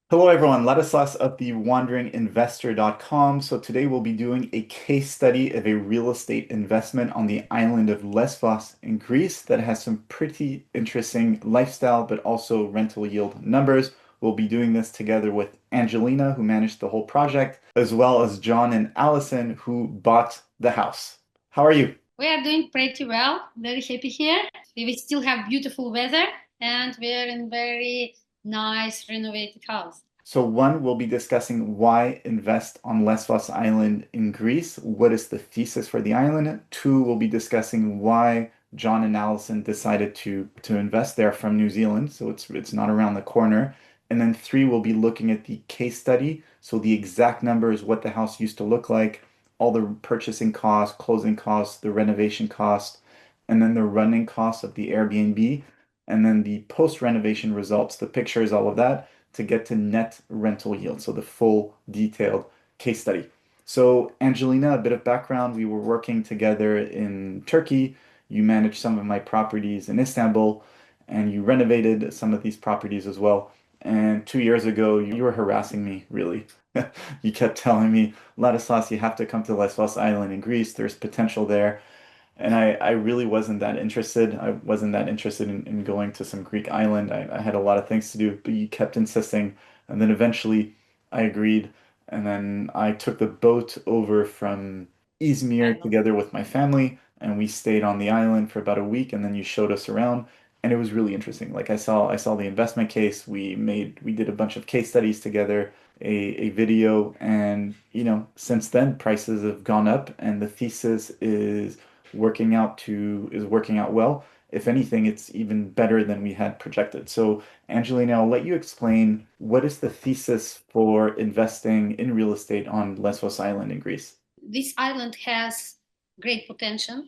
Hello everyone, Ladislas of the wanderinginvestor.com. So today we'll be doing a case study of a real estate investment on the island of Lesvos in Greece that has some pretty interesting lifestyle but also rental yield numbers. We'll be doing this together with Angelina, who managed the whole project, as well as John and Allison, who bought the house. How are you? We are doing pretty well. Very happy here. We will still have beautiful weather, and we are in very nice renovated house. So one, we'll be discussing why invest on Lesbos Island in Greece. What is the thesis for the island? Two, we'll be discussing why John and Allison decided to invest there from New Zealand. So it's not around the corner. And then three, we'll be looking at the case study. So the exact numbers, what the house used to look like, all the purchasing costs, closing costs, the renovation cost, and then the running costs of the Airbnb, and then the post-renovation results, the pictures, all of that to get to net rental yield, so the full detailed case study. So, Angelina, a bit of background. We were working together in Turkey. You managed some of my properties in Istanbul, and you renovated some of these properties as well. And 2 years ago, you were harassing me, really. You kept telling me, Ladislas, you have to come to Lesbos Island in Greece. There's potential there. And I really wasn't that interested. I wasn't that interested in going to some Greek island. I had a lot of things to do, but you kept insisting. And then eventually I agreed. And then I took the boat over from Izmir together with my family, and we stayed on the island for about a week, and then you showed us around. And it was really interesting. Like I saw the investment case. We did a bunch of case studies together, a video, and since then prices have gone up, and the thesis is working out well. If anything, it's even better than we had projected. So, Angelina, I'll let you explain what is the thesis for investing in real estate on Lesbos Island in Greece? This island has great potential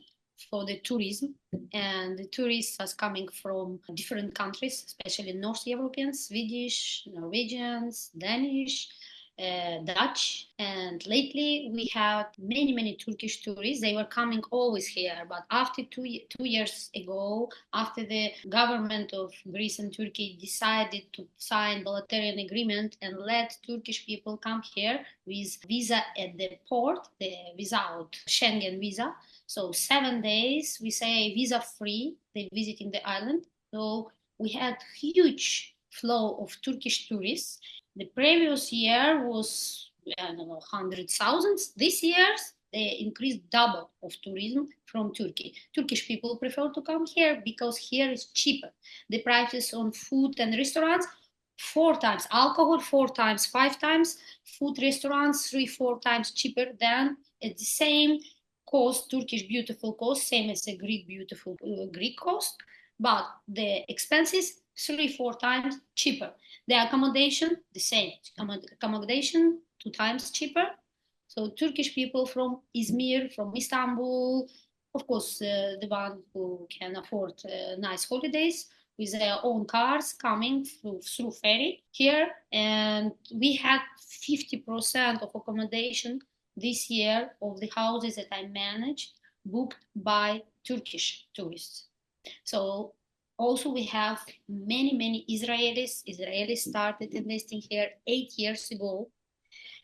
for the tourism, and the tourists are coming from different countries, especially North Europeans, Swedish, Norwegians, Danish, Dutch, and lately we had many Turkish tourists. They were coming always here, but after 2 years ago, after the government of Greece and Turkey decided to sign bilateral agreement and let Turkish people come here with visa at the port, without Schengen visa. So 7 days, we say visa free. They visiting the island. So we had huge flow of Turkish tourists. The previous year was, I don't know, 100,000. This year they increased double of tourism from Turkey. Turkish people prefer to come here because here is cheaper. The prices on food and restaurants, four times alcohol, four times, five times food restaurants, three, four times cheaper than at the same cost, Turkish beautiful cost, same as a Greek beautiful Greek cost, but the expenses three, four times cheaper. The accommodation, the same. Accommodation, two times cheaper. So Turkish people from Izmir, from Istanbul, of course, the one who can afford nice holidays with their own cars coming through ferry here. And we had 50% of accommodation this year of the houses that I managed booked by Turkish tourists. So also we have many Israelis. Israelis started investing here 8 years ago,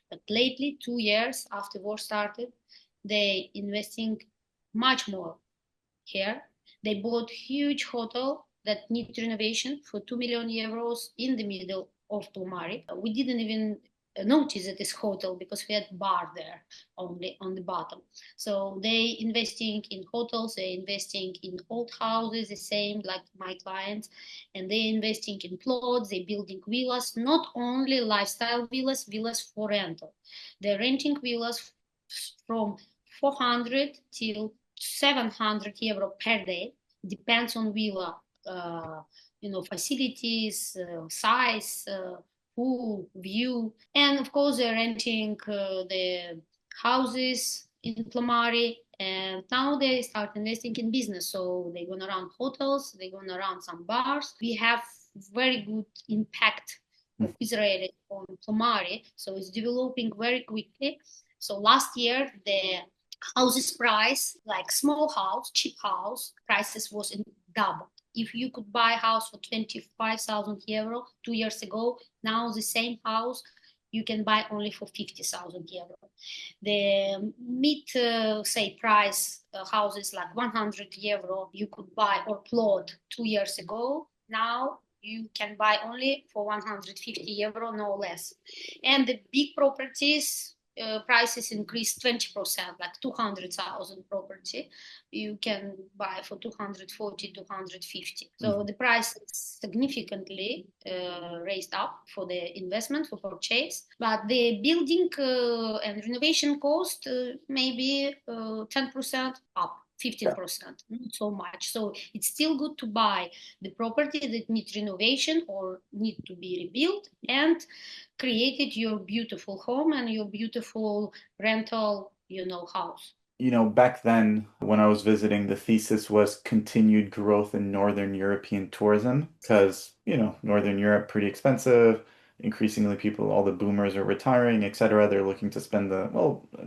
but lately 2 years after war started, they investing much more here. They bought huge hotel that need renovation for 2 million euros in the middle of Plomari. We didn't even notice that this hotel because we had bar there only on the bottom. So they investing in hotels, they investing in old houses, the same like my clients, and they investing in plots, they building villas, not only lifestyle villas, villas for rental. They're renting villas from 400 till 700 euro per day, depends on villa, facilities, size, pool, view, and of course they're renting the houses in Plomari. And now they start investing in business, so they're gonna run hotels, they're gonna run some bars. We have very good impact of Israel on Plomari, so it's developing very quickly. So last year the houses price, like small house, cheap house prices was in double. If you could buy a house for 25,000 euro 2 years ago, now the same house you can buy only for 50,000 euro. The mid, say, price houses like 100 euro you could buy or plot 2 years ago. Now you can buy only for 150 euro, no less. And the big properties prices increased 20%, like 200,000 property you can buy for 240, 250. So the price is significantly raised up for the investment, for purchase. But the building and renovation cost maybe 10% up. 15%, not so much. So it's still good to buy the property that needs renovation or need to be rebuilt and created your beautiful home and your beautiful rental, house. Back then when I was visiting, the thesis was continued growth in Northern European tourism because, Northern Europe pretty expensive. Increasingly people, all the boomers are retiring, etc. They're looking to spend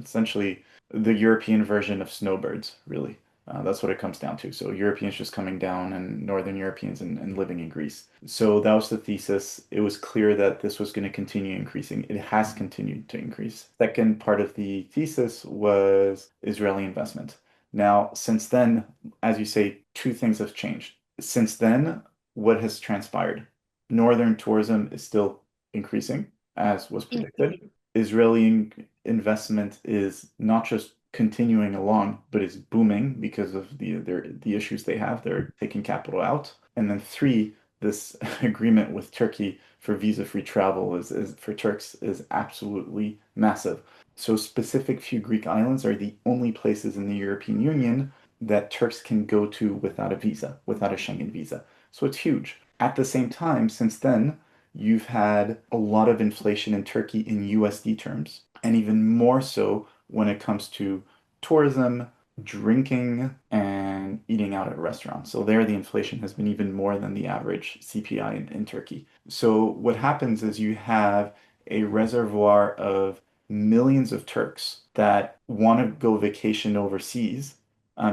essentially the European version of snowbirds, really. That's what it comes down to. So Europeans just coming down and Northern Europeans and living in Greece. So that was the thesis. It was clear that this was going to continue increasing. It has continued to increase. Second part of the thesis was Israeli investment. Now, since then, as you say, two things have changed. Since then, what has transpired? Northern tourism is still increasing, as was predicted. Israeli investment is not just continuing along, but is booming because of the issues they have. They're taking capital out. And then three, this agreement with Turkey for visa-free travel is for Turks is absolutely massive. So specific few Greek islands are the only places in the European Union that Turks can go to without a visa, without a Schengen visa. So it's huge. At the same time, since then, you've had a lot of inflation in Turkey in USD terms, and even more so when it comes to tourism, drinking, and eating out at restaurants. So there, the inflation has been even more than the average CPI in Turkey. So what happens is you have a reservoir of millions of Turks that want to go vacation overseas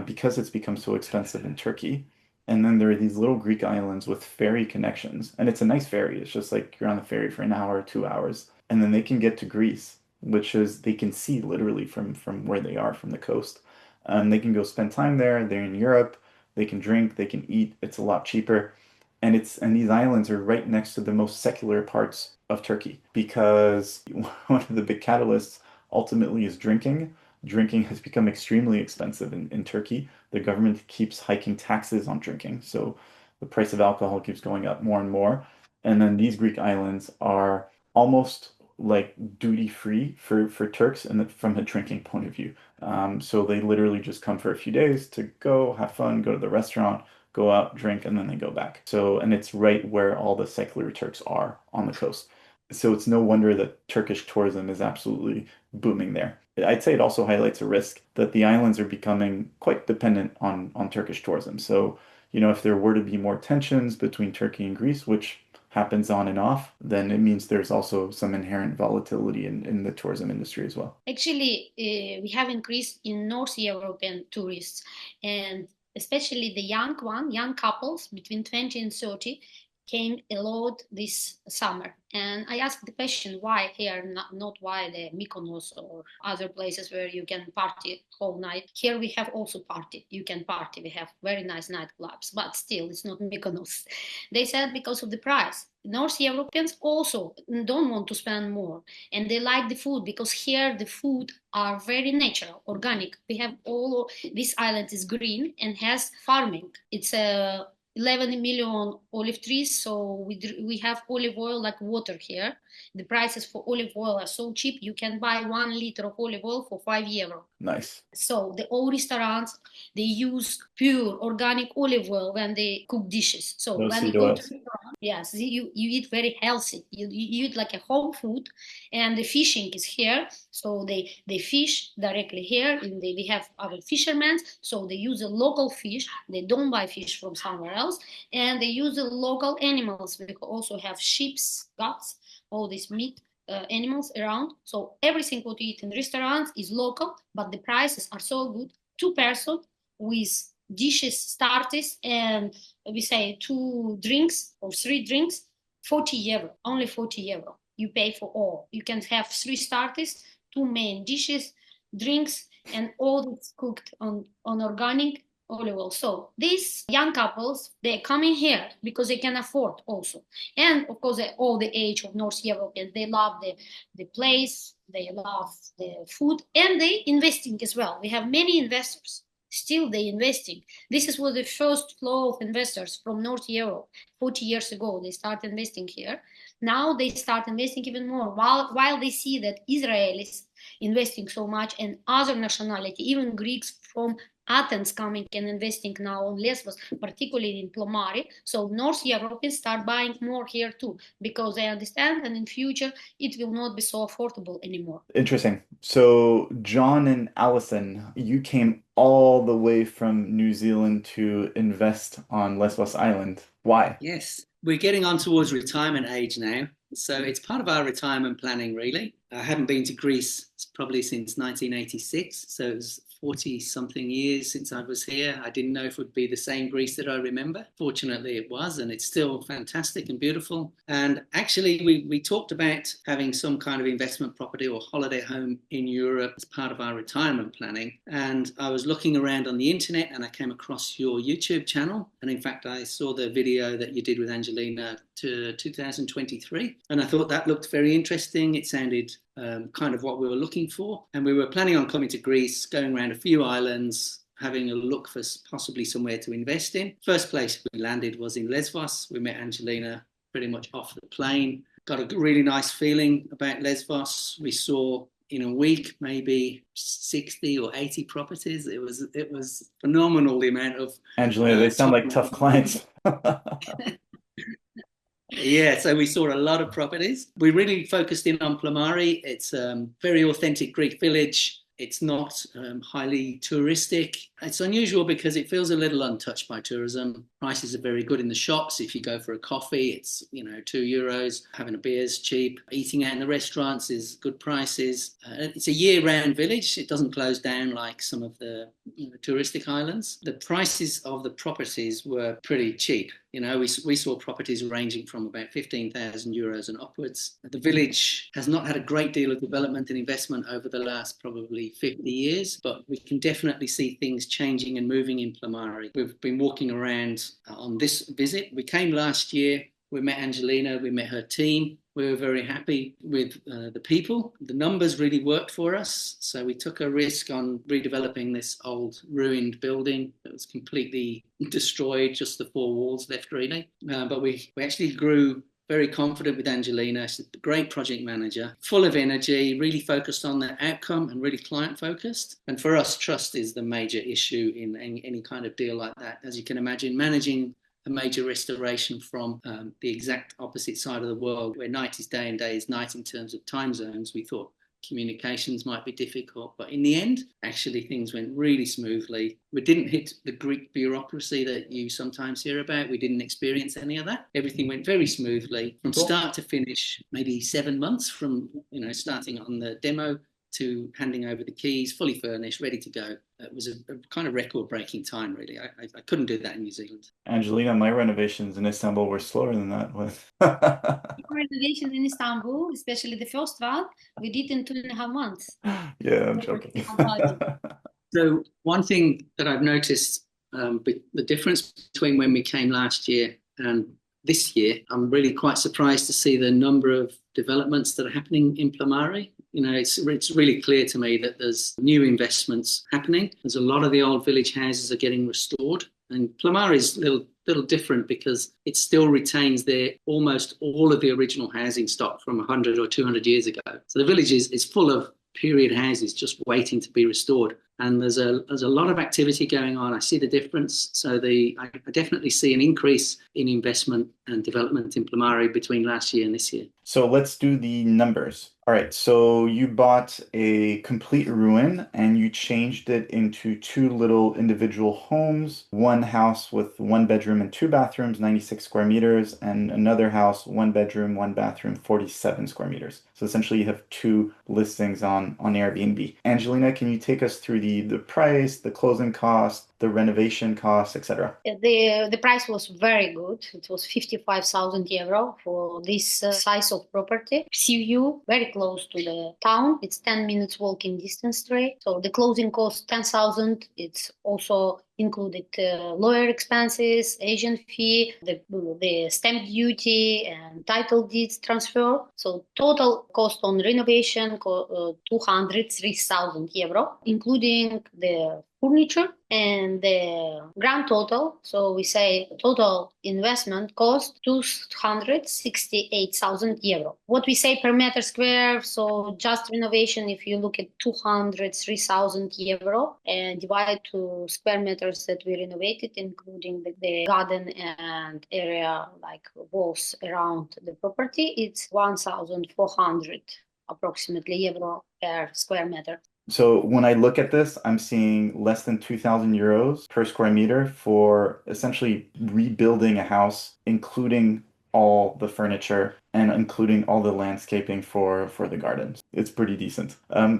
because it's become so expensive in Turkey. And then there are these little Greek islands with ferry connections. And it's a nice ferry. It's just like you're on the ferry for an hour, 2 hours. And then they can get to Greece, which is they can see literally from where they are, from the coast. They can go spend time there. They're in Europe. They can drink, they can eat. It's a lot cheaper. And these islands are right next to the most secular parts of Turkey because one of the big catalysts ultimately is drinking. Drinking has become extremely expensive in Turkey. The government keeps hiking taxes on drinking, so the price of alcohol keeps going up more and more. And then these Greek islands are almost like duty free for Turks and from a drinking point of view. So they literally just come for a few days to go have fun, go to the restaurant, go out, drink, and then they go back. So, and it's right where all the secular Turks are on the coast. So it's no wonder that Turkish tourism is absolutely booming there. I'd say it also highlights a risk that the islands are becoming quite dependent on Turkish tourism. So, if there were to be more tensions between Turkey and Greece, which happens on and off, then it means there's also some inherent volatility in the tourism industry as well. Actually, we have increased in North European tourists, and especially the young couples between 20 and 30 came a lot this summer. And I asked the question, why here, not why the Mykonos or other places where you can party whole night. Here we have also party. You can party. We have very nice nightclubs, but still it's not Mykonos. They said because of the price. North Europeans also don't want to spend more, and they like the food because here the food are very natural, organic. We have all this island is green and has farming. It's a 11 million olive trees, so we have olive oil like water here. The prices for olive oil are so cheap, you can buy 1 liter of olive oil for 5 euro. Nice. So the all restaurants, they use pure organic olive oil when they cook dishes. So No when you seed go to oils. restaurant, yes, you eat very healthy. You eat like a home food, and the fishing is here. So they fish directly here. We have our fishermen, so they use a local fish. They don't buy fish from somewhere else, and they use the local animals. We also have sheep, goats, all this meat animals around. So everything what you eat in restaurants is local, but the prices are so good. 2 person with dishes, starters, and we say 2 drinks or 3 drinks, 40 euro, only 40 euro. You pay for all. You can have 3 starters, 2 main dishes, drinks, and all it's cooked on organic olive oil. So these young couples, they're coming here because they can afford also. And of course, all the age of North Europeans, they love the place, they love the food, and they investing as well. We have many investors. Still, they investing. This is was the first flow of investors from North Europe 40 years ago. They start investing here. Now they start investing even more. While they see that Israel is investing so much and other nationality, even Greeks from Athens coming and investing now on Lesbos, particularly in Plomari. So North Europeans start buying more here too, because they understand and in future it will not be so affordable anymore. Interesting. So, John and Allison, you came all the way from New Zealand to invest on Lesbos Island. Why? Yes, we're getting on towards retirement age now. So it's part of our retirement planning, really. I haven't been to Greece probably since 1986. So it was 40 something years since I was here. I didn't know if it would be the same Greece that I remember. Fortunately, it was, and it's still fantastic and beautiful. And actually, we talked about having some kind of investment property or holiday home in Europe as part of our retirement planning. And I was looking around on the internet and I came across your YouTube channel. And in fact, I saw the video that you did with Angelina to 2023. And I thought that looked very interesting. It sounded kind of what we were looking for. And we were planning on coming to Greece, going around a few islands, having a look for possibly somewhere to invest in. First place we landed was in Lesvos. We met Angelina pretty much off the plane. Got a really nice feeling about Lesvos. We saw in a week maybe 60 or 80 properties. It was phenomenal, the amount of Angelina, they sound like tough clients. Yeah, so we saw a lot of properties. We really focused in on Plomari. It's a very authentic Greek village. It's not highly touristic. It's unusual because it feels a little untouched by tourism. Prices are very good in the shops. If you go for a coffee, it's, €2. Having a beer is cheap. Eating out in the restaurants is good prices. It's a year-round village. It doesn't close down like some of the touristic islands. The prices of the properties were pretty cheap. We saw properties ranging from about 15,000 euros and upwards. The village has not had a great deal of development and investment over the last probably 50 years, but we can definitely see things changing and moving in Plomari. We've been walking around on this visit. We came last year. We met Angelina. We met her team. We were very happy with the people. The numbers really worked for us. So we took a risk on redeveloping this old ruined building that was completely destroyed, just the 4 walls left really. But we actually grew very confident with Angelina. She's a great project manager, full of energy, really focused on the outcome and really client focused. And for us, trust is the major issue in any kind of deal like that. As you can imagine, managing a major restoration from the exact opposite side of the world, where night is day and day is night in terms of time zones, we thought communications might be difficult. But in the end, actually, things went really smoothly. We didn't hit the Greek bureaucracy that you sometimes hear about. We didn't experience any of that. Everything went very smoothly from start to finish, maybe 7 months from starting on the demo to handing over the keys, fully furnished, ready to go. It was a kind of record-breaking time, really. I couldn't do that in New Zealand. Angelina, my renovations in Istanbul were slower than that. Renovations in Istanbul, especially the first one, we did in 2.5 months. Yeah, I'm joking. So one thing that I've noticed, the difference between when we came last year and this year, I'm really quite surprised to see the number of developments that are happening in Plomari. It's really clear to me that there's new investments happening. There's a lot of the old village houses are getting restored. And Plomari is a little different because it still retains almost all of the original housing stock from 100 or 200 years ago. So the village is full of period houses just waiting to be restored. And there's a lot of activity going on. I see the difference. So I definitely see an increase in investment and development in Plomari between last year and this year. So let's do the numbers. All right, so you bought a complete ruin and you changed it into 2 little individual homes, one house with 1 bedroom and 2 bathrooms, 96 square meters, and another house, 1 bedroom, 1 bathroom, 47 square meters. So essentially you have 2 listings on Airbnb. Angelina, can you take us through the price, the closing cost, the renovation costs, etc.? The price was very good. It was 55,000 euro for this size of property. Sea view, very close to the town. It's 10 minutes walking distance straight. So the closing cost 10,000. It's also included lawyer expenses, agent fee, the stamp duty, and title deeds transfer. So total cost on renovation 203,000 euro, including the furniture and the grand total. So we say total investment cost 268,000 euro. What we say per meter square, so just renovation, if you look at 203,000 euro and divide to square meters that we renovated, including the garden and area like walls around the property, it's 1,400 approximately euro per square meter. So when I look at this, I'm seeing less than 2,000 euros per square meter for essentially rebuilding a house, including all the furniture and including all the landscaping for the gardens. It's pretty decent.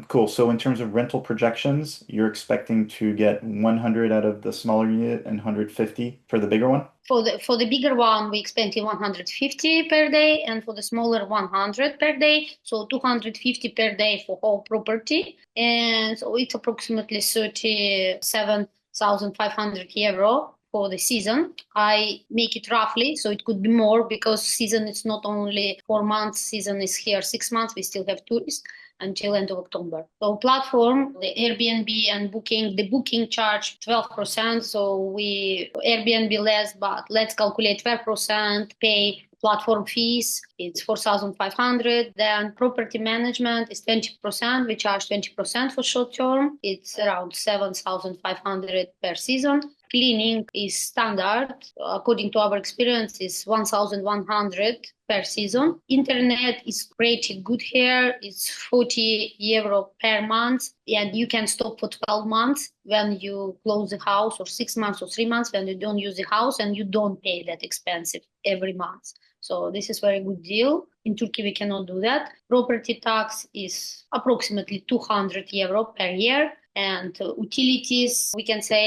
Cool. So in terms of rental projections, you're expecting to get 100 out of the smaller unit and 150 for the bigger one? For the bigger one, we expecting 150 per day, and for the smaller 100 per day. So 250 per day for whole property, and so it's approximately 37,500 euro for the season. I make it roughly, so it could be more because season is not only 4 months. Season is here 6 months. We still have tourists until end of October. So platform, the Airbnb and booking, the booking charge 12%. So we Airbnb less, but let's calculate 12%, pay platform fees, it's 4,500. Then property management is 20%. We charge 20% for short term. It's around 7,500 per season. Cleaning is standard. According to our experience, is 1,100 per season. Internet is pretty good here. It's 40 euro per month, and you can stop for 12 months when you close the house, or 6 months or 3 months when you don't use the house, and you don't pay that expensive every month. So this is very good deal. In Turkey, we cannot do that. Property tax is approximately 200 euro per year. And utilities, we can say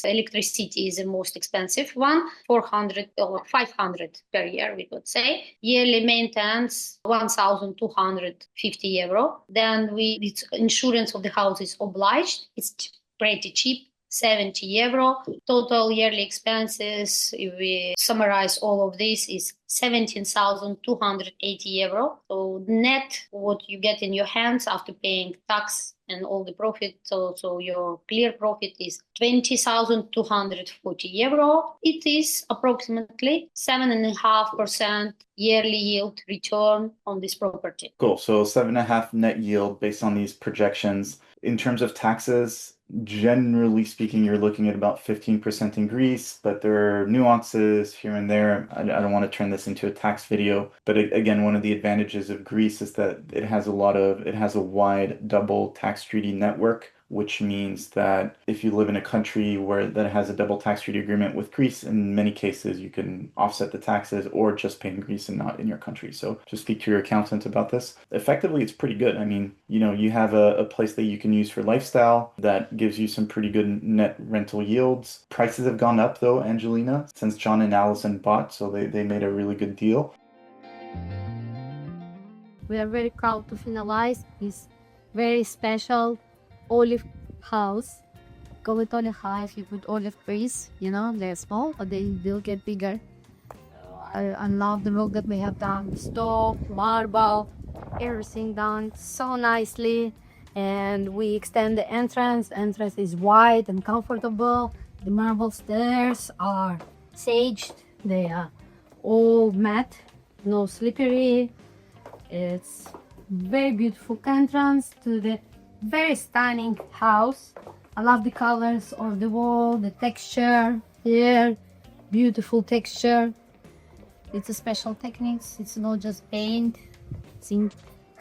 electricity is the most expensive one, 400 or 500 per year, we could say. Yearly maintenance, 1,250 euro. Then it's insurance of the house is obliged. It's pretty cheap. 70 euro. Total yearly expenses, if we summarize all of this, is 17,280 euro. So net, what you get in your hands after paying tax and all the profit, so your clear profit is 20,240 euro. It is approximately 7.5% yearly yield return on this property. Cool. So 7.5 net yield based on these projections. In terms of taxes, generally speaking, you're looking at about 15% in Greece, but there are nuances here and there. I don't want to turn this into a tax video, but again, one of the advantages of Greece is that it has a wide double tax treaty network, which means that if you live in a country that has a double tax treaty agreement with Greece, in many cases you can offset the taxes or just pay in Greece and not in your country. So just speak to your accountant about this. Effectively, it's pretty good. I mean, you have a place that you can use for lifestyle that gives you some pretty good net rental yields. Prices have gone up though, Angelina, since John and Allison bought, so they made a really good deal. We are very proud to finalize this very special olive house. Go with olive house, you put olive trees, they're small, but they'll get bigger. I love the work that we have done. Stone, marble, everything done so nicely. And we extend the entrance. Entrance is wide and comfortable. The marble stairs are saged. They are all matte, no slippery. It's very beautiful entrance to the very stunning house. I love the colors of the wall, the texture here, beautiful texture. It's a special techniques. It's not just paint,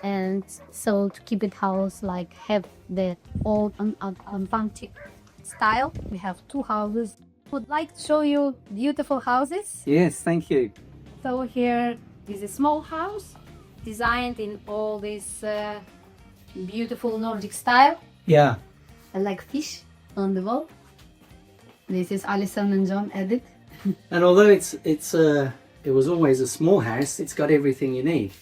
and so to keep it house have the old authentic style. We have 2 houses. Would like to show you beautiful houses. Yes, thank you. So here is a small house designed in all this beautiful Nordic style. Yeah. I like fish on the wall. This is Alison and John edit. And although it was always a small house, it's got everything you need.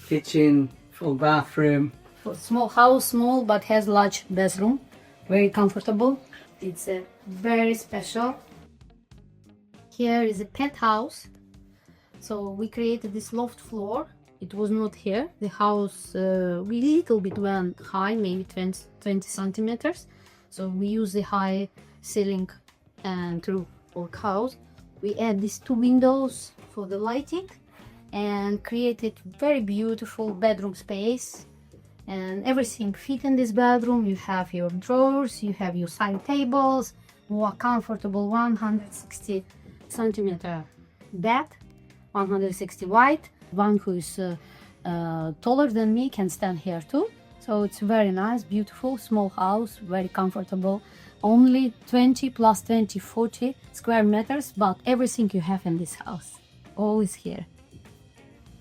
Kitchen, full bathroom. Small house, small but has large bathroom. Very comfortable. It's very special. Here is a penthouse. So we created this loft floor. It was not here. The house little bit went high, maybe 20 centimeters. So we use the high ceiling and through our house. We add these two windows for the lighting and created very beautiful bedroom space. And everything fit in this bedroom. You have your drawers, you have your side tables, more comfortable 160 centimeter bed, 160 wide. One who is taller than me can stand here too. So it's very nice, beautiful, small house, very comfortable. Only 20 plus 20, 40 square meters, but everything you have in this house, all is here.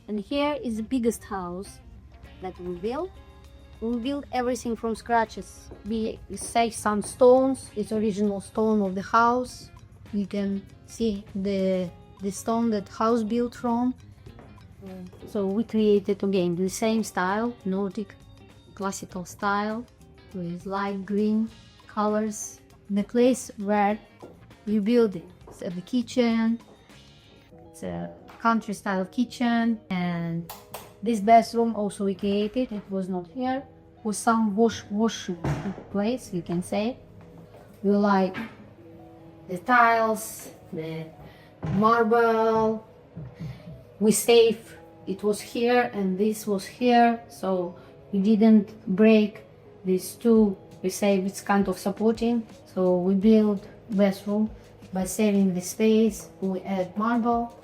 And here is the biggest house that we built. We build everything from scratches. We save some stones. It's original stone of the house. You can see the stone that house built from. So we created again the same style, Nordic classical style with light green colors. The place where you build it. So the kitchen. It's a country style kitchen, and this bathroom also we created. It was not here. With some wash place, you can say. We like the tiles, the marble. We save. It was here and this was here, so we didn't break these two. We save. It's kind of supporting. So we build bathroom by saving the space. We add marble,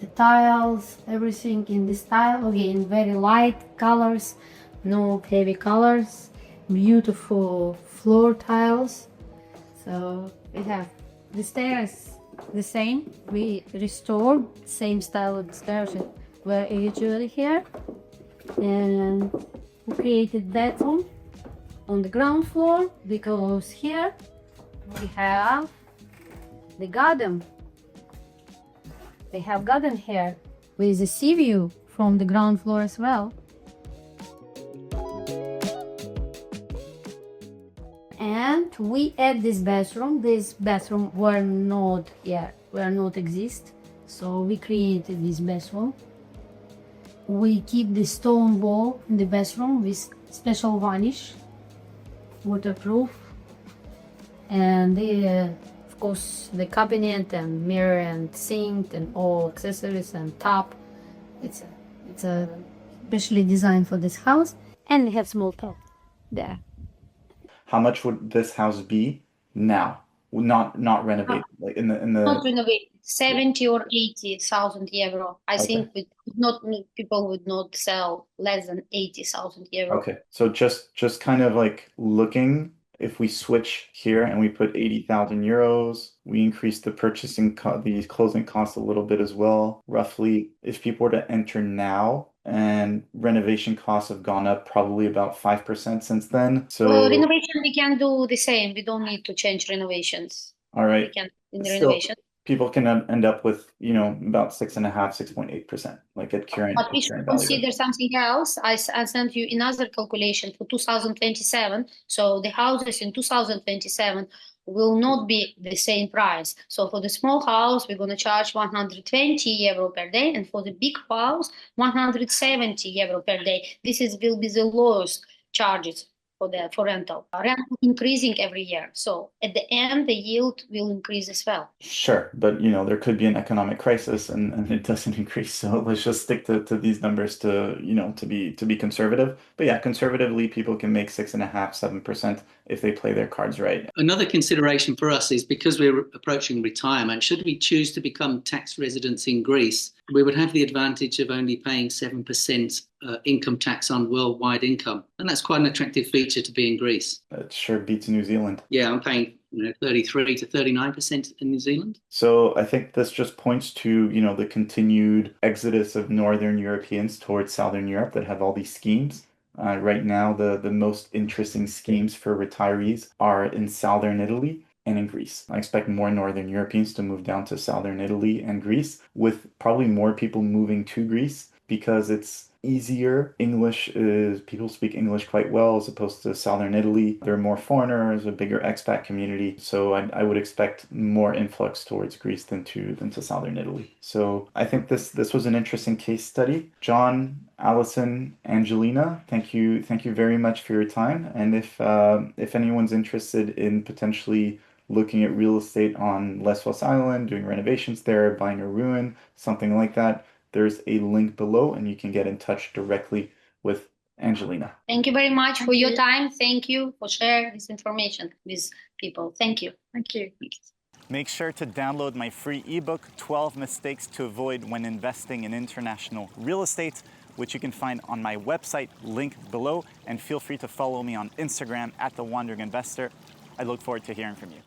the tiles, everything in this tile. Again, very light colors. No heavy colors, beautiful floor tiles. So we have the stairs the same. We restored same style of the stairs that were usually here, and we created bathroom on the ground floor because here we have the garden. They have garden here with a sea view from the ground floor as well. And we add this bathroom. This bathroom were not exist. So we created this bathroom. We keep the stone wall in the bathroom with special varnish, waterproof, and of course the cabinet and mirror and sink and all accessories and tap. It's a specially designed for this house, and we have small tub there. How much would this house be now? Not renovated, like in the Not renovated, 70 or 80,000 euro. I think people would not sell less than 80,000 euro. Okay, so just kind of like looking, if we switch here and we put 80,000 euros, we increase the the closing costs a little bit as well. Roughly, if people were to enter now, and renovation costs have gone up probably about 5% since then. So renovation, we can do the same. We don't need to change renovations. All right. We can in the Still, renovation. people can end up with, about 6.5%, 6.8%, like at current. But we should consider something else. I sent you another calculation for 2027. So the houses in 2027 will not be the same price. So for the small house, we're going to charge 120 euro per day, and for the big house, 170 euro per day. Will be the lowest charges for rental. Rental increasing every year. So at the end, the yield will increase as well. Sure, but there could be an economic crisis and it doesn't increase. So let's just stick to these numbers to be conservative. But yeah, conservatively, people can make 6.5%, 7% if they play their cards right. Another consideration for us is because we're approaching retirement, should we choose to become tax residents in Greece, we would have the advantage of only paying 7% income tax on worldwide income. And that's quite an attractive feature to be in Greece. That sure beats New Zealand. Yeah, I'm paying 33 to 39% in New Zealand. So I think this just points to, the continued exodus of Northern Europeans towards Southern Europe that have all these schemes. Right now, the most interesting schemes for retirees are in Southern Italy. and in Greece. I expect more Northern Europeans to move down to Southern Italy and Greece, with probably more people moving to Greece because it's easier. People speak English quite well as opposed to Southern Italy. There are more foreigners, a bigger expat community. So I would expect more influx towards Greece than to Southern Italy. So I think this was an interesting case study. John, Allison, Angelina, thank you very much for your time. And if anyone's interested in potentially looking at real estate on Lesbos Island, doing renovations there, buying a ruin, something like that, there's a link below and you can get in touch directly with Angelina. Thank you very much for your time. Thank you for sharing this information with people. Thank you. Thank you. Make sure to download my free ebook, 12 Mistakes to Avoid When Investing in International Real Estate, which you can find on my website, linked below. And feel free to follow me on Instagram @TheWandering Investor. I look forward to hearing from you.